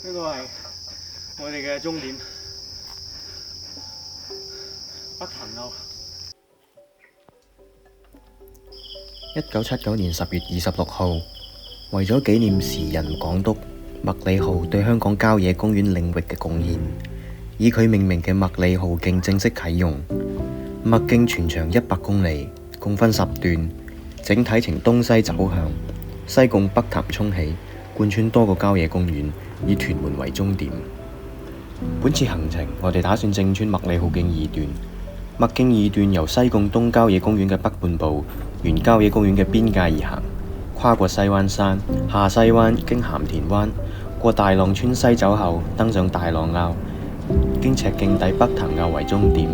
呢個係我哋嘅終點，北潭坳。1979年10月26號，為咗紀念時任港督麥理浩對香港郊野公園領域嘅貢獻，以佢命名嘅麥理浩徑正式啟用。麥徑全長100公里，共分10段，整體呈東西走向，西貢北潭涌起，貫穿多個郊野公園，以屯門為終點。本次行程，我哋打算正穿麥理浩徑2段。麥徑2段由西貢東郊野公園嘅北半部，沿郊野公園嘅邊界而行，跨過西灣山，下西灣，經鹹田灣，過大浪村西走後，登上大浪坳，經赤徑底北潭坳為終點，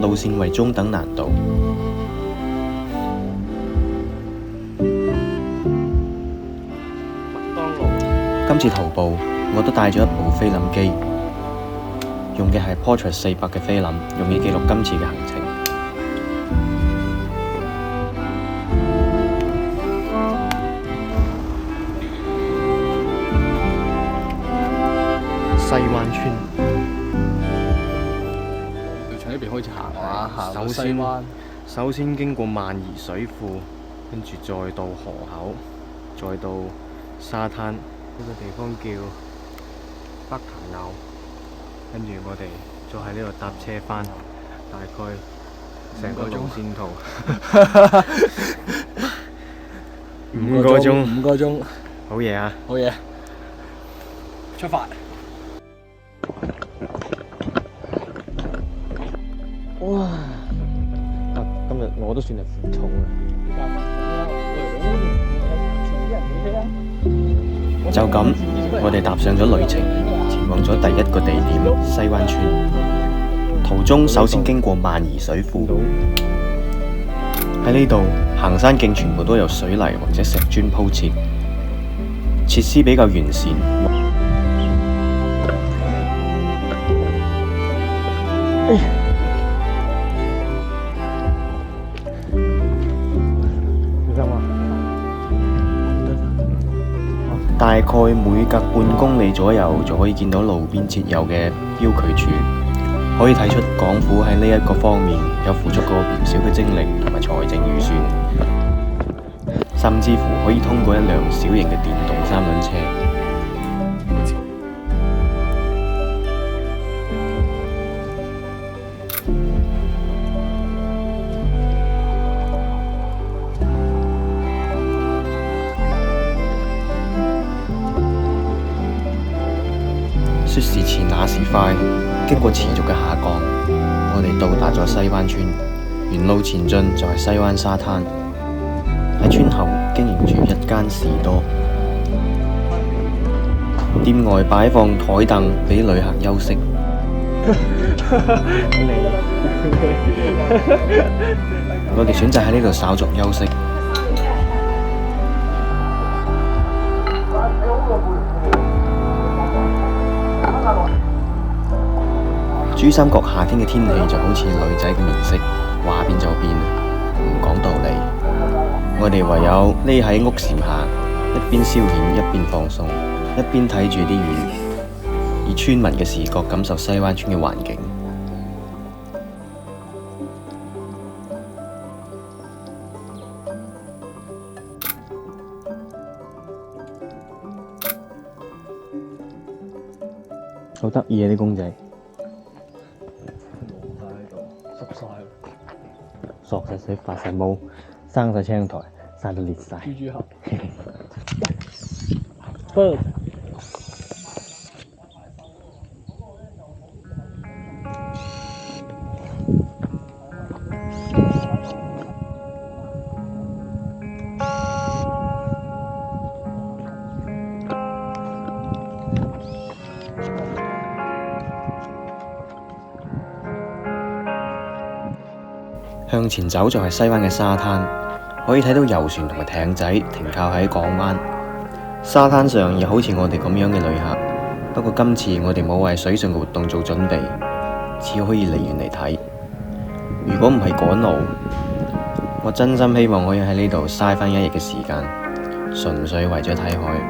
路線為中等難度。麥當勞。今次徒步，我都帶咗一部菲林機，用嘅係 Portra 400嘅菲林，用以記錄今次嘅行程。西灣村，要從呢邊開始行啊！行西灣，首先經過萬宜水庫，跟住再到河口，再到沙灘。呢個地方叫北潭坳，跟住我哋再喺呢度搭車返，大概成個路線圖5個鐘， 5個鐘，好嘢啊！好嘢，出發！哇！今日我都算係負重啦。就咁，我哋踏上咗旅程，前往咗第一個地點西灣村。途中首先經過萬宜水庫，喺呢度行山徑全部都有水泥或者石磚鋪設，設施比較完善。大概每隔半公里左右就可以見到路邊設有嘅標距柱，可以睇出港府喺呢一個方面有付出過唔少嘅精力同埋財政預算，甚至乎可以通過一輛小型嘅電動3輪車。說時遲那時快，經過持續嘅下降，我哋到達咗西灣村。沿路前進就係西灣沙灘，喺村後經營住一間士多，店外擺放台凳俾旅客休息。我哋選擇喺呢度稍作休息。珠三角夏天嘅天氣就好似女仔嘅面色，話變就變，唔講道理。我哋唯有匿喺屋檐下，一邊消遣，一邊放鬆，一邊睇住啲魚，以村民嘅視覺感受西灣村嘅環境。好得意啊啲公仔！索晒水，發晒毛，生晒青苔，生到裂晒。豬豬盒。Bird。向前走就係西灣嘅沙灘，可以睇到遊船同埋艇仔停靠喺港灣。沙灘上有好似我哋咁樣嘅旅客，不過今次我哋冇為水上嘅活動做準備，只可以離遠嚟睇。如果唔係趕路，我真心希望可以喺呢度嘥返一日嘅時間，純粹為咗睇海。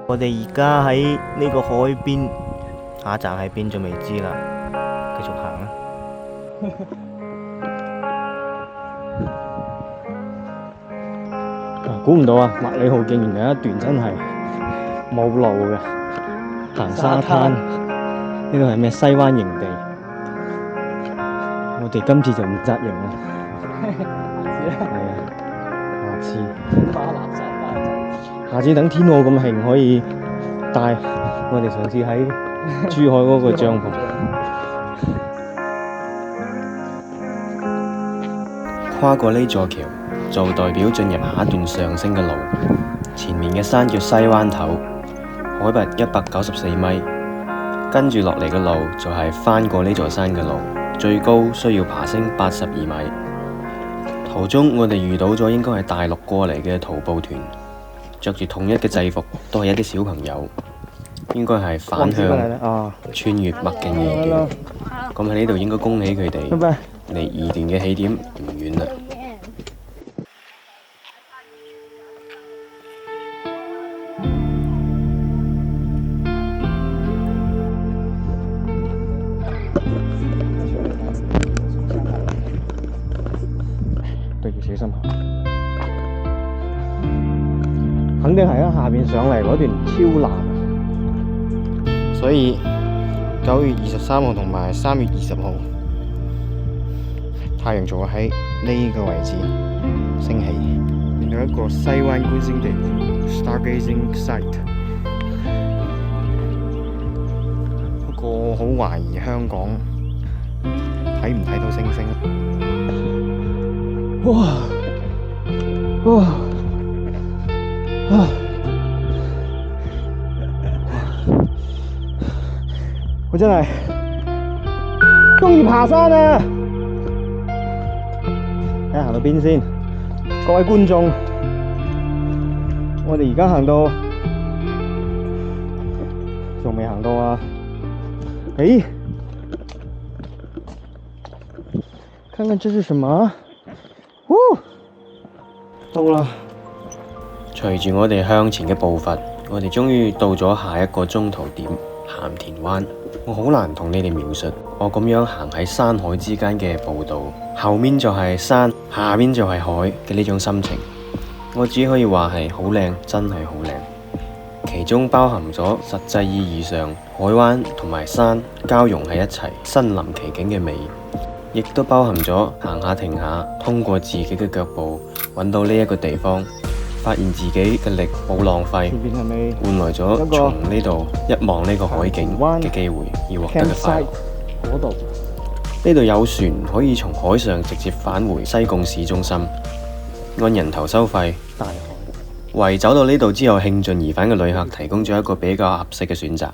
我哋而家喺呢個海邊，下一站喺邊仲未知啦，繼續行啦。估唔到啊！麥理浩徑原來有一段真係冇路嘅，行沙灘。呢度係咩？西灣營地。我哋今次就唔紮營啦。下次。下次等天浩咁興，可以帶我哋上次喺珠海嗰個帳篷。跨過呢座橋，就代表進入下一段上升嘅路。前面嘅山叫西灣頭，海拔194米。跟住落嚟嘅路就係翻過呢座山嘅路，最高需要爬升82米。途中我哋遇到咗應該係大陸過嚟嘅徒步團，着住統一嘅制服，都係一啲小朋友，應該係返鄉穿越麥徑二段。咁喺呢度應該恭喜佢哋，離二段嘅起點唔遠啦。對住小心行，肯定係啊！下邊上嚟嗰段超難，所以9月23號同埋3月20號，太陽就會喺呢個位置升起。有一個西灣觀星地 （Stargazing Site），不過我好懷疑香港睇唔睇到星星。哇！我真係鍾意爬山啊！睇下行到邊先，各位觀眾，我哋而家行到，仲未行到啊？誒，看看這是什麼？到啦！隨住我哋向前嘅步伐，我哋終於到咗下一個中途點鹹田灣。我好難同你哋描述我咁樣行喺山海之間嘅步道，後面就係山，下面就係海嘅呢種心情。我只可以話係好靚，真係好靚。其中包含咗實際意義上海灣同埋山交融喺一齊，身臨其境嘅美。亦都包含咗行下停下，通過自己嘅腳步揾到呢一個地方，發現自己嘅力冇浪費，換來咗從呢度一望呢個海景嘅機會而獲得嘅快樂。呢度有船可以從海上直接返回西貢市中心，按人頭收費。為走到呢度之後興盡而返嘅旅客提供咗一個比較合適嘅選擇。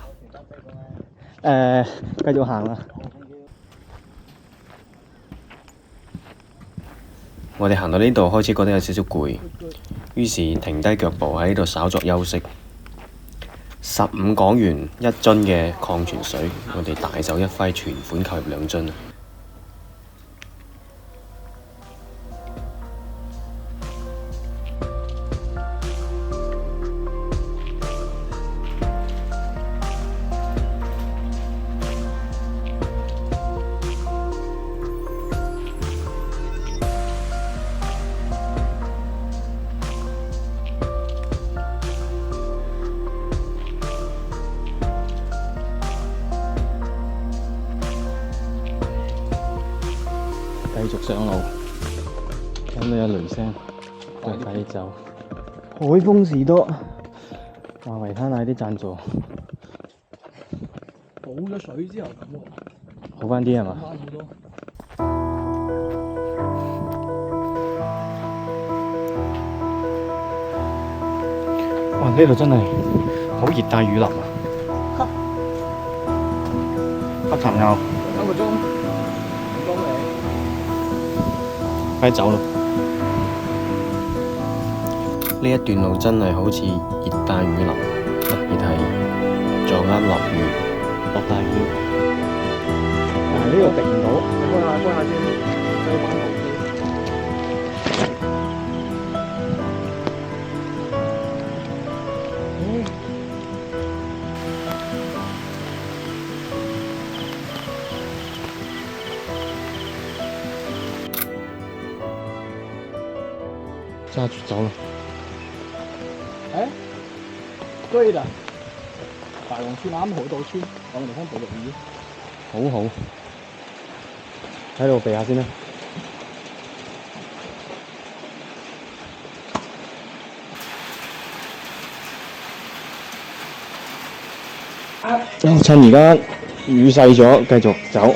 繼續行啦。我哋行到呢度開始覺得有少少攰，於是停低腳步喺呢度稍作休息。15港元1樽嘅礦泉水，我哋大手一揮，全款購入2樽。繼續上路，聽到有雷聲，快啲走。海風士多，話維他奶啲贊助。補咗水之後咁喎，好返啲係嘛？好返好多。哇！呢度真係好熱帶雨林啊！黑潭坳3個鐘，5公里。快走啦！呢一段路真係好似熱帶雨林，特別係撞啱落雨，落大雨。但係呢度滴唔到，幫下先，再幫我。揸住走啦！哎，對的，大王村啱好到村，我哋翻捕魚。好好，喺度避下先啦。趁而家雨細咗，繼續走。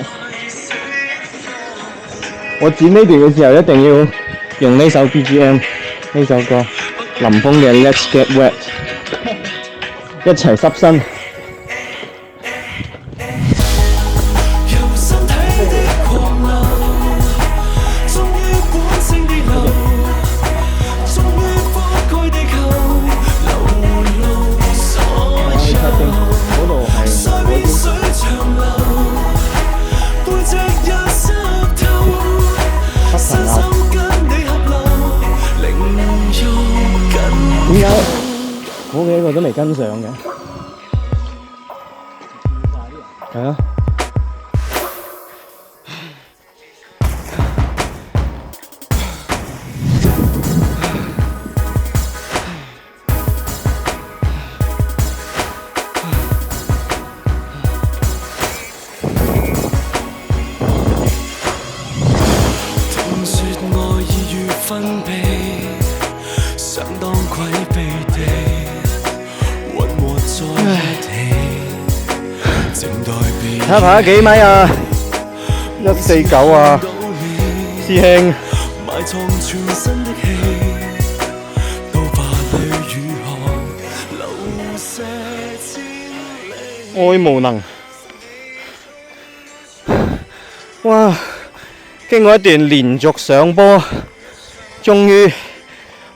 我剪呢段嘅時候一定要用呢首 BGM 呢首歌，林峰嘅 Let's Get Wet， 一齊濕身。點解我幾個都未跟上嘅？係啊！聽說愛已愈分泌。相當詭秘地混和在一起，靜待被睇下爬咗幾米啊？149啊，師兄。埋藏全身的氣，都怕淚與汗流瀉千里。愛無能。哇！經過一段連續上坡，終於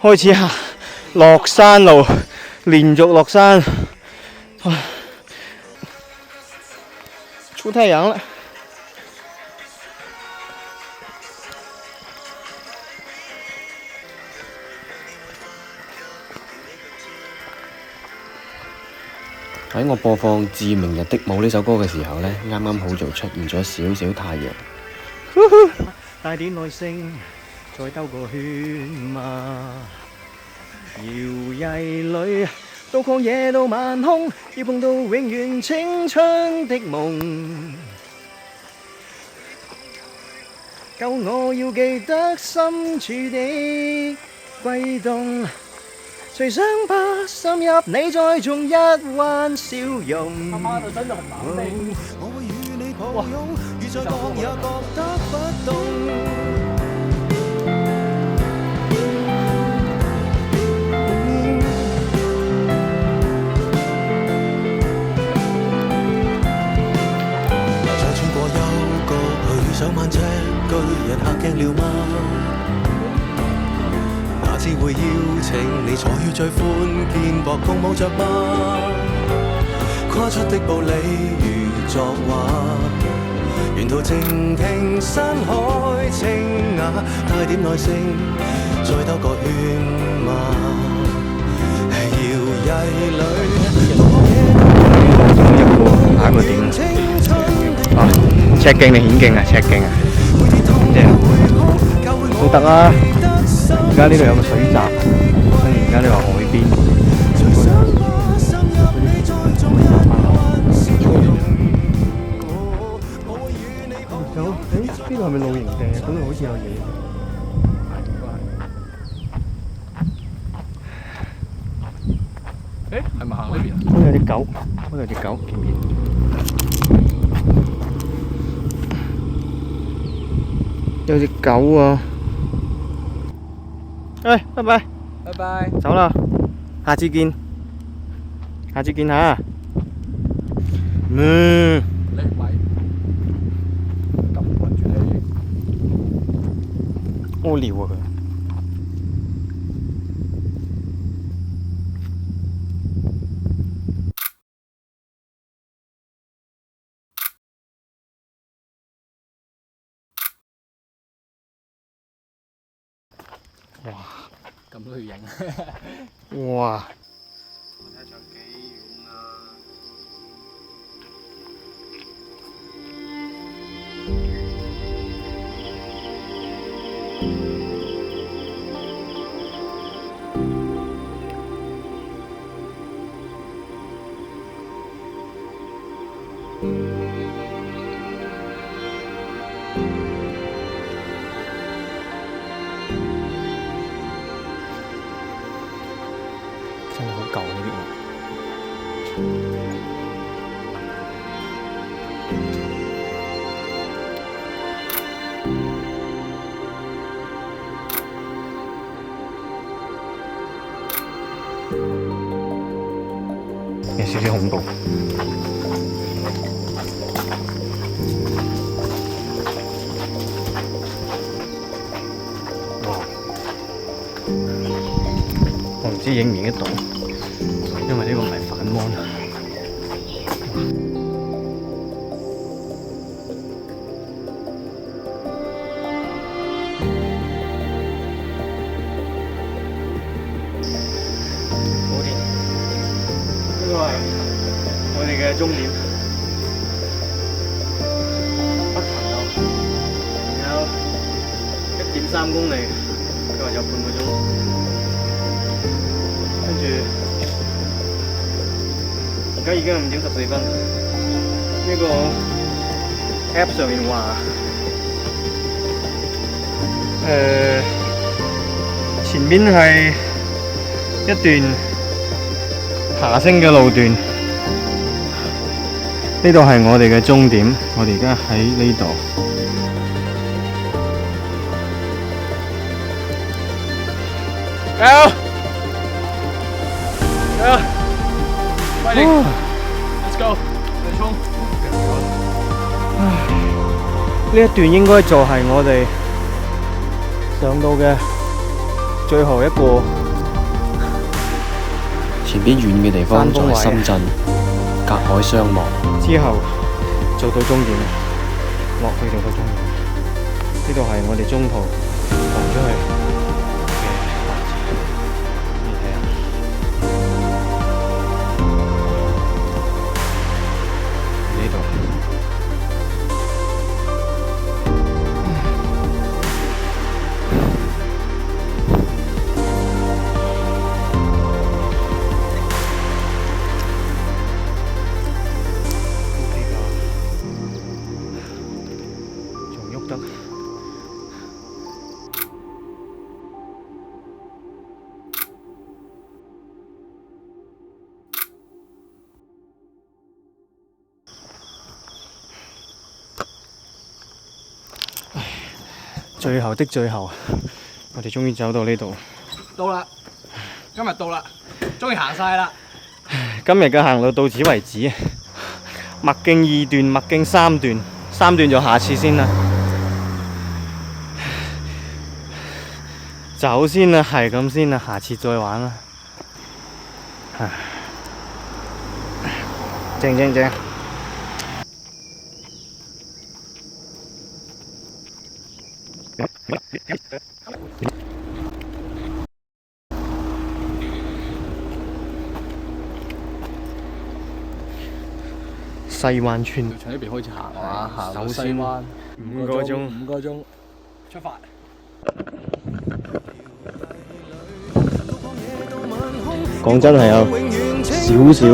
開始行落山路，連續落山，出太陽了。喺我播放《致明日的舞》呢首歌嘅時候呢，啱啱好就出現咗少少太陽。帶點耐性，再兜個圈嘛。搖曳裏，到曠野到晚空，要碰到永遠青春的夢。夠我要記得深處的悸動，誰想把深入你再種一彎笑容。媽就真係難聽。我會與你抱擁，遇在覺也覺得不動。再穿過幽谷去上萬尺巨人嚇驚了嗎？哪知會邀請你坐於最寬肩膊共舞着嗎？跨出的步履如作畫，沿途靜聽山海清雅，帶點耐性，再兜個圈嘛。搖曳裏，下一個點啊？check 徑定顯徑啊？check 徑啊？都得啊！而家呢度有個水閘，跟住而家呢個海邊。有誒？呢度係咪露營地啊？嗰度好似有嘢。誒，係咪行呢邊啊？嗰度有隻狗，嗰度有隻狗，見唔見？有隻狗啊！喂，拜拜，拜拜，走啦，下次見，下次見嚇。你咪咁困住你。屙尿啊佢。哇！咁都去影。哇！我睇仲有幾遠啊？真係好舊呢啲屋。有少少恐怖。哇！我唔知影唔影得到，因為呢個唔係反芒。呢個係我哋嘅終點，北潭路，有1.3公里，佢話有半個鐘，跟住而家已經係5點14分。呢個 App 上面話，前面係一段爬升嘅路段，呢度係我哋嘅終點，我哋而家喺呢度。加油！加油！快啲 ！Let's go！嚟衝！呢一段應該就係我哋上到嘅最後一個。前邊遠嘅地方就係深圳，隔海相望。之後做到終點，落去做到終點。呢度係我哋中途行出去嘅環節，你睇下。呢度。仲喐得。最後的最後，我哋終於走到呢度。到啦，今日到啦，終於行晒啦。今日嘅行路到此為止。麥徑2段，麥徑3段，3段就下次先啦。走先啦，係咁先啦，下次再玩啦。正正正。西灣村，從呢邊開始行啊，行到首先西灣5個鐘5個鐘出發。講真係有少少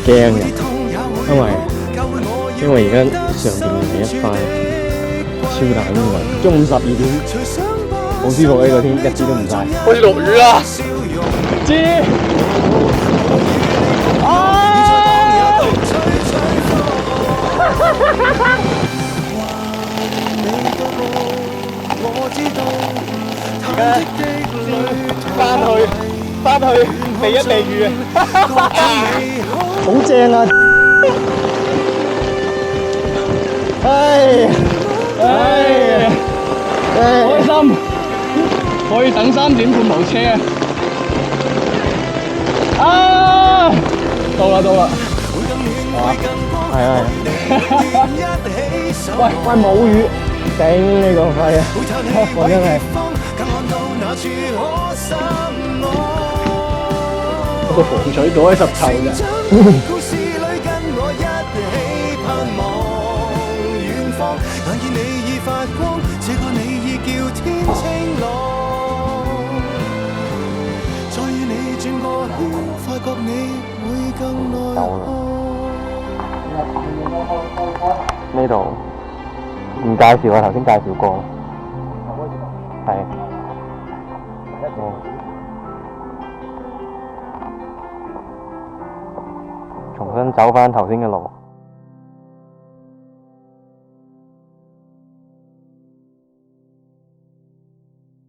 驚嘅，因為而家上邊係一塊超大風雲，中午12點，好舒服呢個天，一啲都唔曬。開始落雨啦！知。翻去避一避雨好正啊！開心，可以等3點半冇車啊！到啦，係啊！喂，冇雨，頂呢個肺啊！我真係個防水袋濕透嘅。呢度唔介紹啊，頭先介紹過，係。重新走返頭先嘅路。